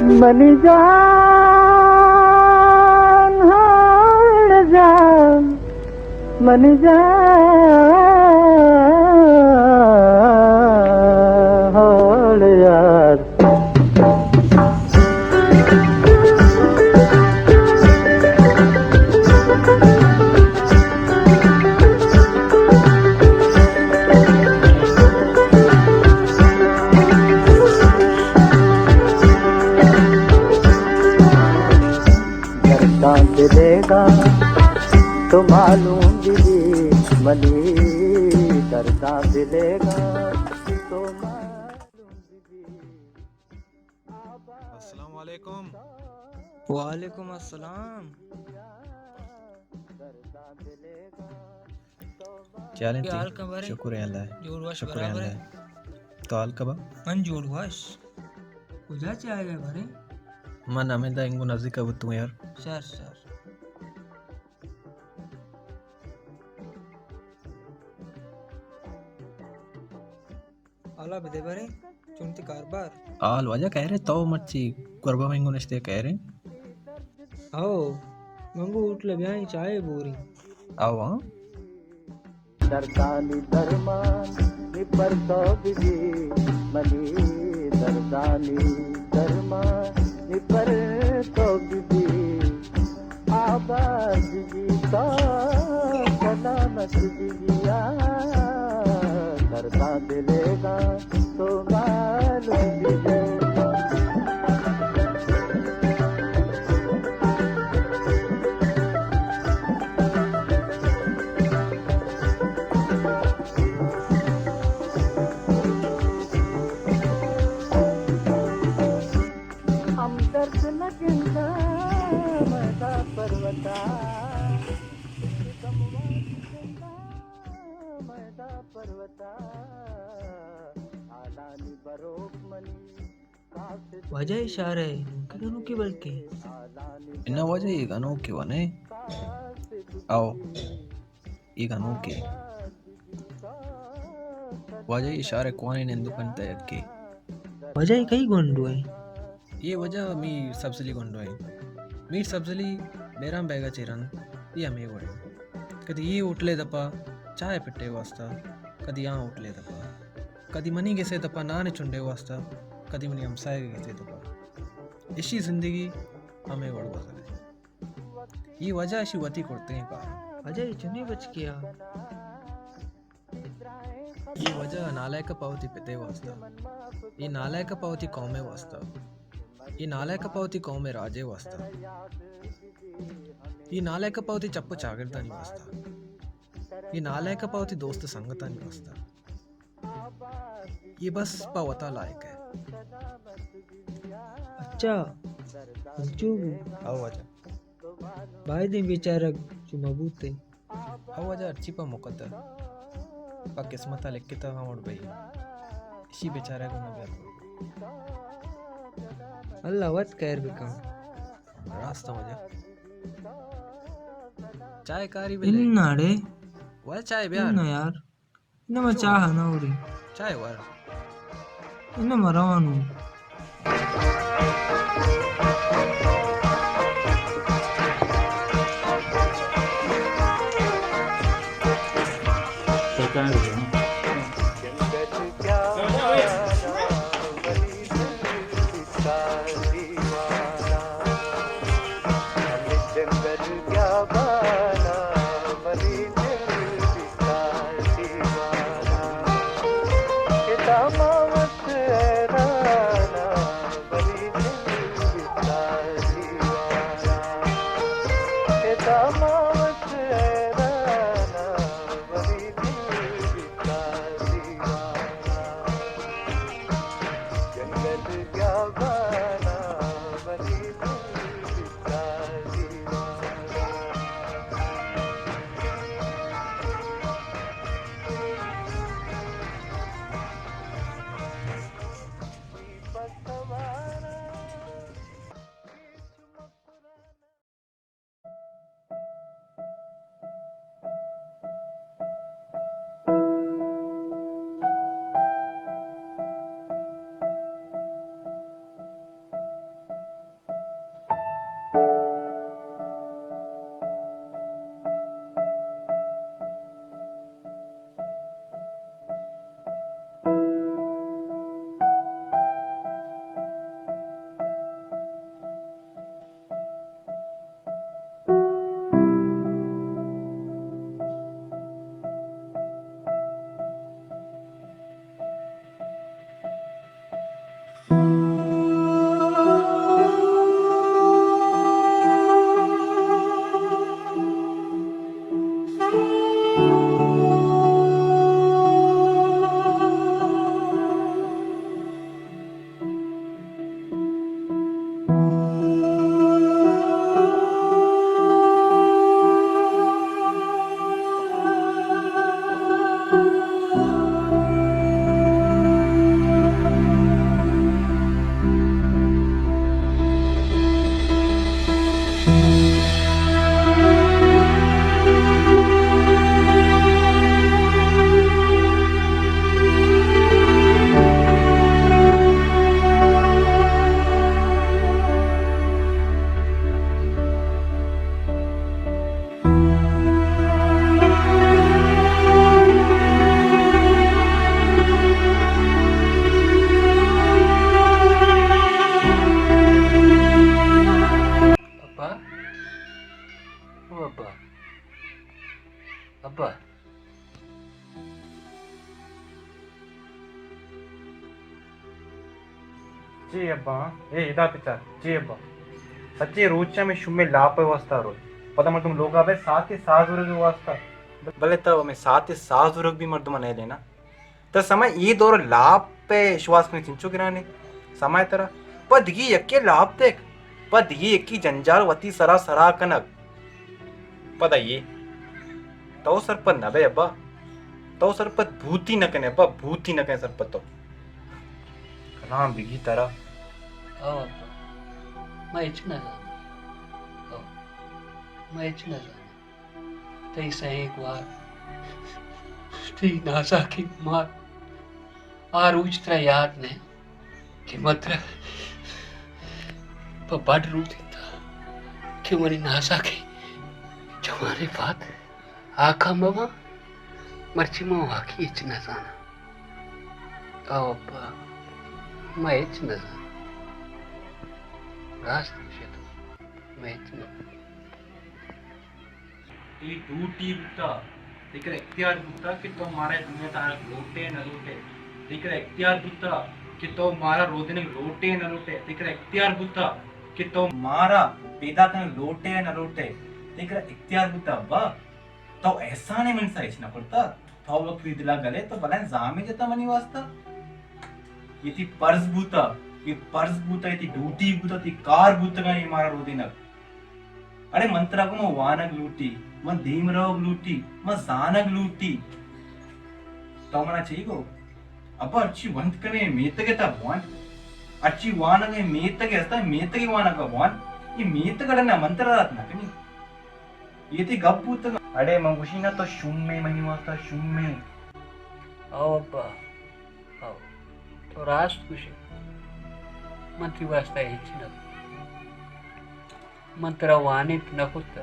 Money जान हार जा मन जान हार यार दिलेगा तो मालूम दीदी मनी करता दिलेगा तो मालूम दीदी। अस्सलाम वालेकुम। वालेकुम अस्सलाम। चलें क्या ती हाल खबर है? शुक्र है अल्लाह जोर वश शुक्र है बराबर अल्लाह है। तो हाल कबा मन जोर वश कुजा चाहे गए भरे मन हमें दा इंगो नज़दीक अब तू यार सर सर आला बदे भरे चुनती कारबार आल वजह कह रहे तो मच्छी कुर्बा में इंगो नश्ते कह रहे आओ मंगू उठले ब्याही चाहे बोरी आओ हाँ दर्दानी दरमान निपर तो बिजी मनी दर्दानी दरमान निपर तो बिजी आबाद जी का सलामत जिया दर्दा दिलेगा तो मालूम दीजिए। हमदर्द लगिंदा मैदा पर्वता मैदा पर्वता आलानी बरोक मनी वजह इशारे कदनु की बल्कि इन्ना वजह ये गानों के वने आओ ये गानों के वजह इशारे कौन है निंदुकन तयक के वजह कई गोंडू है ये वजह मी सब्सिडी ಕೊಂಡು मी सब्सिडी बेराम बैगा चिरन ये हमें वड़े कदी ये उठले दपा चाय पिट्टे वास्ता कदी यहाँ उठले दपा कदी मनी गेसे दपा नाने चुंडे वास्ता कदी मनी हमसाए गेसे दपा इसी जिंदगी हमें वड़वा सके ये वजह ऐसी वती करते हैं पा वजह चुनी बच किया ये वजह नालायक पावती पिते वास्ता ये नालायक पावती कौमे वास्ता ये नालायक पावती कौमे राजे वास्ता ये नालायक पावती चप्पू चागिरदानी वास्ता ये नालायक पावती दोस्त संगतानी वास्ता ये बस पावता लायक है अच्छा चुप आओ वजह भाई दिन बेचारा चुमबूते आओ वजह अच्छी पा मुकद्दर पा किस्मत लिख के तो हम उड़ गई इसी बेचारे को ना बैठ अल्लाह वत कैर बिकम रास्ता वजह चाय कारी भी इन्नाडे वह चाय ब्यार इन्ना यार इन्ना मैं चाह ना उरी चाय वर इन्ना मरावानू अब्बा జీ అబ్బా ఏ ఇదా పిచ్చా జీ అబ్బా सच्ची रोजच्या मी शुम्मे लापे वाजता रोज पता मग तुम लोग आवे सात के सात उरग वाजता भले तो मैं सात के सात उरग भी मर्द मने लेना तो समय ये दौर लाप पे श्वास में चिंचो गिराने समय तरह पर दिगी यक्के लाप देख पर दिगी यक्की जंजाल वती सरा सरा कनक पता ये तो सरपत नबे अब्बा तो सरपत भूती न कने अब्बा भूती न कने सरपत तो राम बिगी तरह हो अब्बा मैं इचना जाना हो मैं इचना जाना तई से एक बार ती नासा की मार आ रूज तेरा याद ने कि मत्र पर बड़ रूती था कि मरी नासा की जमाने बात आखा मवा मर्ची में वाकी इचना जाना हो अब्बा मैं इचना जाना रास्ते से तो मैं इतना ये ड्यूटी बुता लेकर इख्तियार बुता कि तो हमारे दुनिया तार लोटे न लोटे लेकर इख्तियार बुता कि तो हमारा रोदे ने लोटे न लोटे लेकर इख्तियार बुता कि तो हमारा पैदा करने लोटे न लोटे लेकर इख्तियार बुता बा तो ऐसा नहीं मन सा इचना पड़ता तो लोग फिर दिला गले तो भला जामे जता मनी वास्ता ये थी पर्स बुता ये पर्स बूता ये ड्यूटी बूता ती कार बूता का ये मारा रोदिनक अरे मंत्रा को मैं वानक लूटी मैं धीमराव लूटी मैं जानक लूटी तो मना चाहिए को अब अच्छी वंत कने मेत के ता वान अच्छी वानक है मेत के हस्ता मेत के वानक का वान ये मेत का ना मंत्र रात ना कनी ये थी गप बूता अरे मंगुशी ना तो शुम्मे मनी वास्ता शुम्मे आओ अब्बा आओ तो रास्त खुशी मंत्री वास्ता इच्छिन मंत्र वाणित नकुत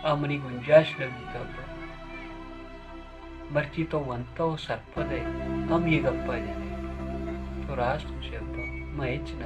अमरी गुंजाश लगित मर्ची तो वंतो सर्पदे हम ये गप्पा जाने तो राष्ट्र से अब्बा मैं इच्छिन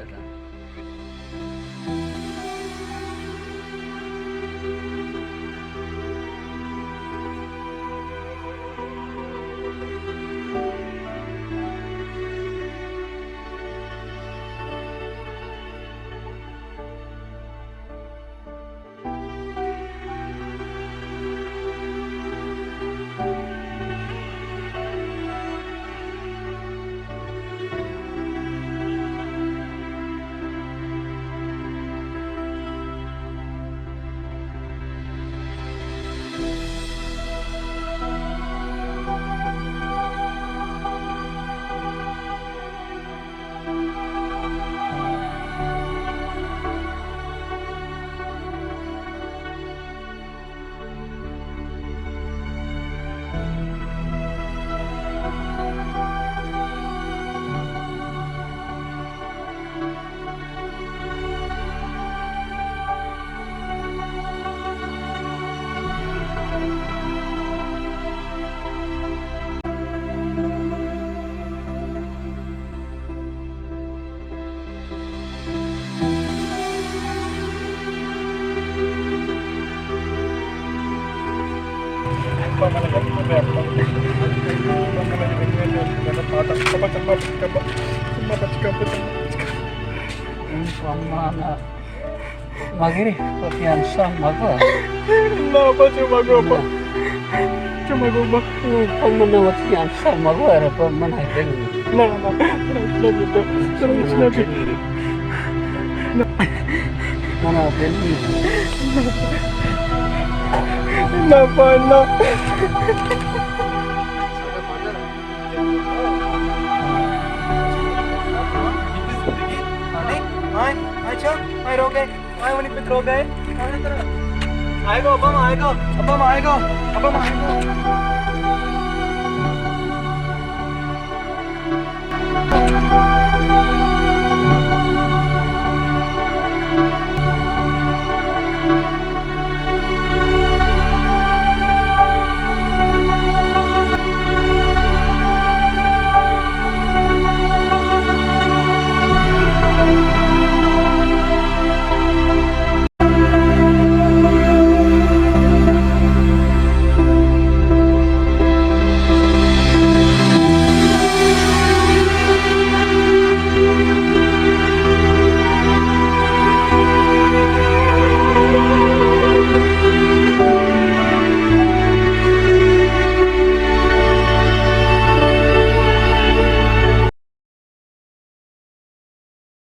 Pamana magiri kopian sam mago ना बचे मगो cuma gue bak pamana kopian sam mago era pamana itu ना gitu terus lagi mana beli Kenapa no? Hai ro gए hai वनी पित रो गए आएगा अब हम आएगा